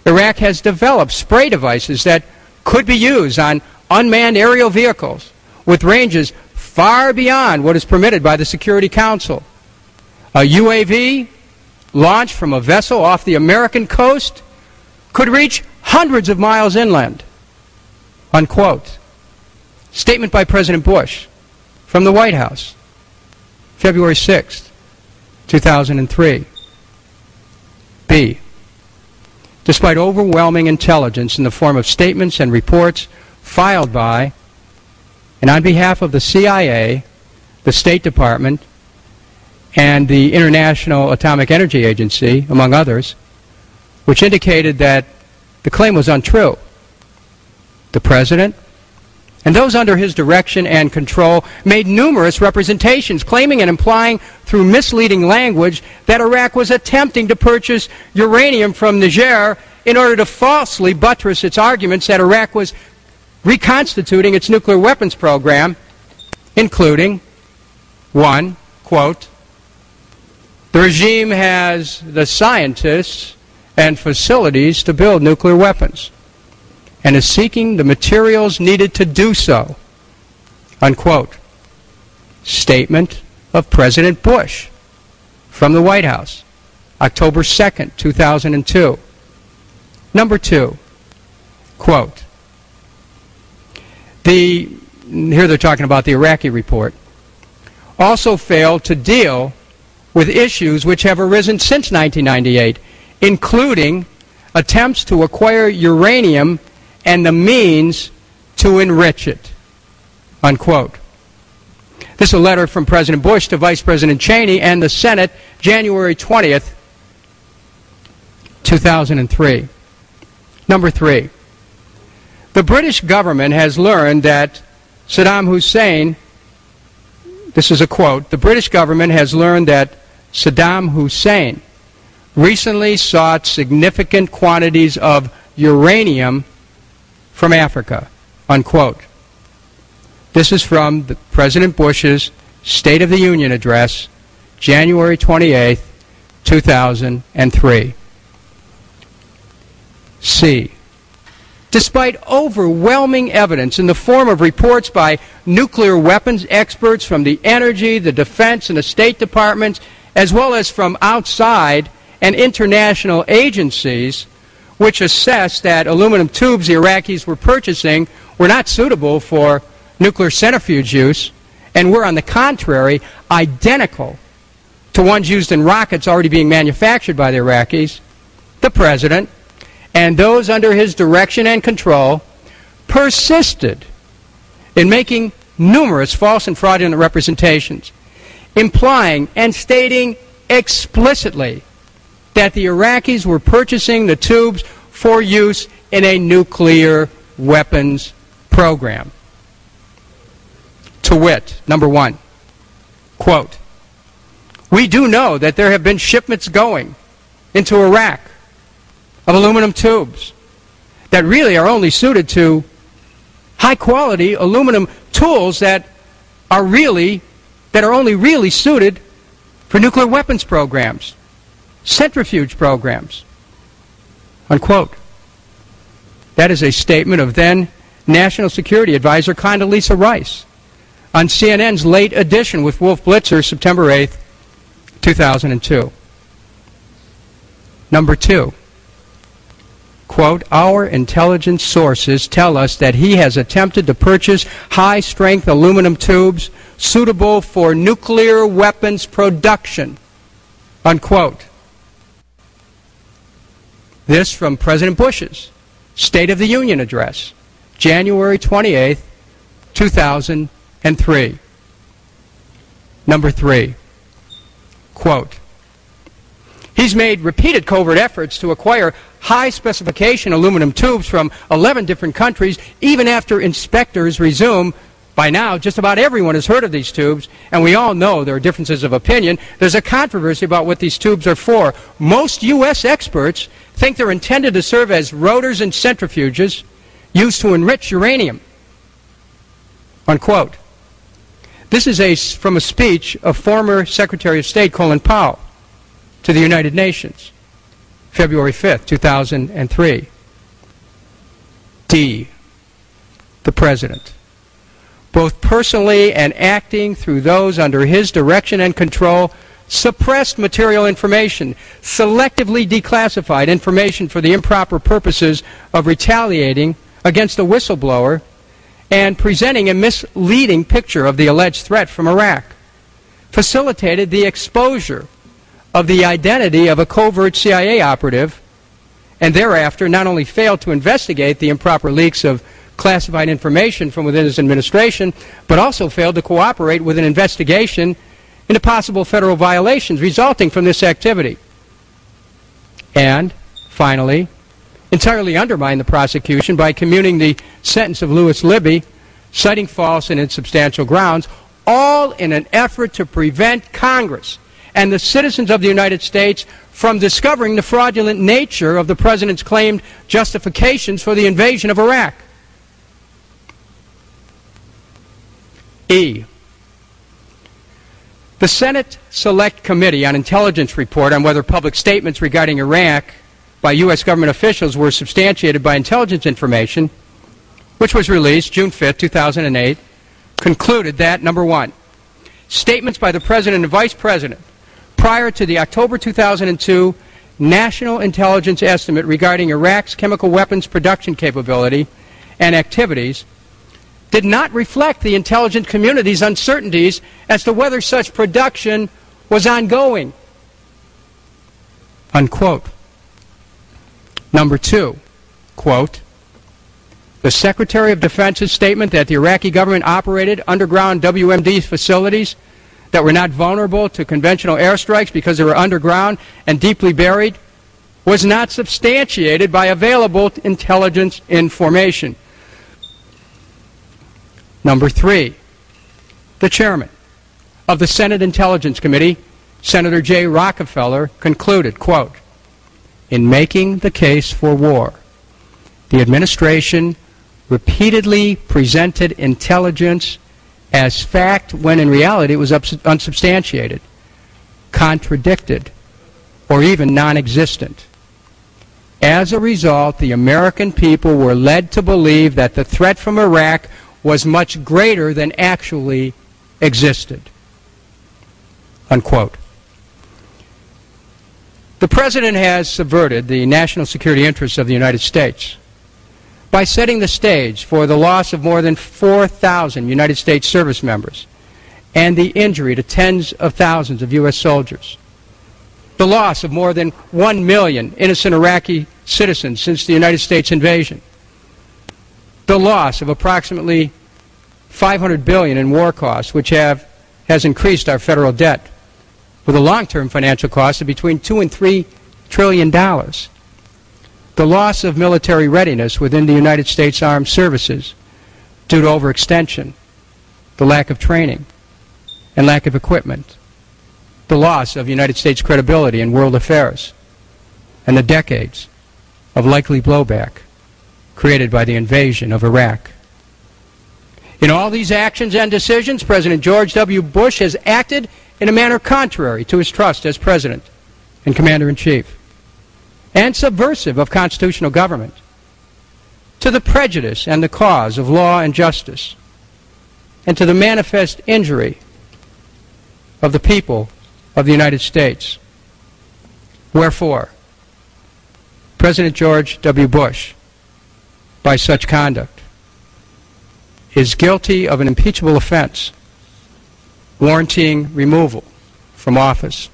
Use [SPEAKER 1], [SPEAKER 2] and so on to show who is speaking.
[SPEAKER 1] Iraq has developed spray devices that could be used on unmanned aerial vehicles with ranges far beyond what is permitted by the Security Council. A UAV launched from a vessel off the American coast could reach hundreds of miles inland. Unquote. Statement by President Bush from the White House, February 6, 2003. B. Despite overwhelming intelligence in the form of statements and reports filed by and on behalf of the CIA, the State Department, and the International Atomic Energy Agency, among others, which indicated that the claim was untrue, the President and those under his direction and control made numerous representations claiming and implying through misleading language that Iraq was attempting to purchase uranium from Niger in order to falsely buttress its arguments that Iraq was reconstituting its nuclear weapons program, including, 1, quote, the regime has the scientists and facilities to build nuclear weapons and is seeking the materials needed to do so, unquote. Statement of President Bush from the White House, October 2nd, 2002. Number 2, quote, here they're talking about the Iraqi report, also failed to deal with issues which have arisen since 1998, including attempts to acquire uranium and the means to enrich it, unquote. This is a letter from President Bush to Vice President Cheney and the Senate, January 20th, 2003. Number 3, the British government has learned that Saddam Hussein, this is a quote, the British government has learned that Saddam Hussein recently sought significant quantities of uranium from Africa, unquote. This is from President Bush's State of the Union address, January 28, 2003. C. Despite overwhelming evidence in the form of reports by nuclear weapons experts from the Energy, the Defense, and the State Departments, as well as from outside and international agencies, which assessed that aluminum tubes the Iraqis were purchasing were not suitable for nuclear centrifuge use and were, on the contrary, identical to ones used in rockets already being manufactured by the Iraqis, the President and those under his direction and control persisted in making numerous false and fraudulent representations, implying and stating explicitly that the Iraqis were purchasing the tubes for use in a nuclear weapons program. To wit, number 1, quote, we do know that there have been shipments going into Iraq of aluminum tubes that really are only suited to high-quality aluminum tools that are only really suited for nuclear weapons programs, centrifuge programs, unquote. That is a statement of then National Security Advisor Condoleezza Rice on CNN's late edition with Wolf Blitzer, September 8th, 2002. Number 2, quote, our intelligence sources tell us that he has attempted to purchase high-strength aluminum tubes suitable for nuclear weapons production, unquote. This from President Bush's State of the Union address, January 28, 2003. Number 3, quote, he's made repeated covert efforts to acquire high-specification aluminum tubes from 11 different countries, even after inspectors resume. By now, just about everyone has heard of these tubes, and we all know there are differences of opinion. There's a controversy about what these tubes are for. Most U.S. experts think they're intended to serve as rotors and centrifuges used to enrich uranium, unquote. This is from a speech of former Secretary of State Colin Powell to the United Nations. February 5th, 2003. D, the President, both personally and acting through those under his direction and control, suppressed material information, selectively declassified information for the improper purposes of retaliating against a whistleblower and presenting a misleading picture of the alleged threat from Iraq, facilitated the exposure of the identity of a covert CIA operative, and thereafter not only failed to investigate the improper leaks of classified information from within his administration, but also failed to cooperate with an investigation into possible federal violations resulting from this activity. And, finally, entirely undermined the prosecution by commuting the sentence of Louis Libby, citing false and insubstantial grounds, all in an effort to prevent Congress and the citizens of the United States from discovering the fraudulent nature of the President's claimed justifications for the invasion of Iraq. E, the Senate Select Committee on Intelligence report on whether public statements regarding Iraq by U.S. government officials were substantiated by intelligence information, which was released June 5, 2008, concluded that, number one, statements by the President and Vice President prior to the October 2002 National Intelligence Estimate regarding Iraq's chemical weapons production capability and activities did not reflect the intelligence community's uncertainties as to whether such production was ongoing, unquote. Number two, quote, the Secretary of Defense's statement that the Iraqi government operated underground WMD facilities that were not vulnerable to conventional airstrikes because they were underground and deeply buried was not substantiated by available intelligence information. Number three, the chairman of the Senate Intelligence Committee, Senator J. Rockefeller, concluded, quote, in making the case for war, the administration repeatedly presented intelligence as fact when in reality it was unsubstantiated, contradicted, or even non-existent. As a result, the American people were led to believe that the threat from Iraq was much greater than actually existed, unquote. The President has subverted the national security interests of the United States by setting the stage for the loss of more than 4,000 United States service members and the injury to tens of thousands of U.S. soldiers, the loss of more than 1 million innocent Iraqi citizens since the United States invasion, the loss of approximately $500 billion in war costs, which has increased our federal debt, with a long-term financial cost of between $2 and $3 trillion, the loss of military readiness within the United States Armed Services due to overextension, the lack of training and lack of equipment, the loss of United States credibility in world affairs, and the decades of likely blowback created by the invasion of Iraq. In all these actions and decisions, President George W. Bush has acted in a manner contrary to his trust as President and Commander-in-Chief, and subversive of constitutional government, to the prejudice and the cause of law and justice, and to the manifest injury of the people of the United States. Wherefore, President George W. Bush, by such conduct, is guilty of an impeachable offense warranting removal from office.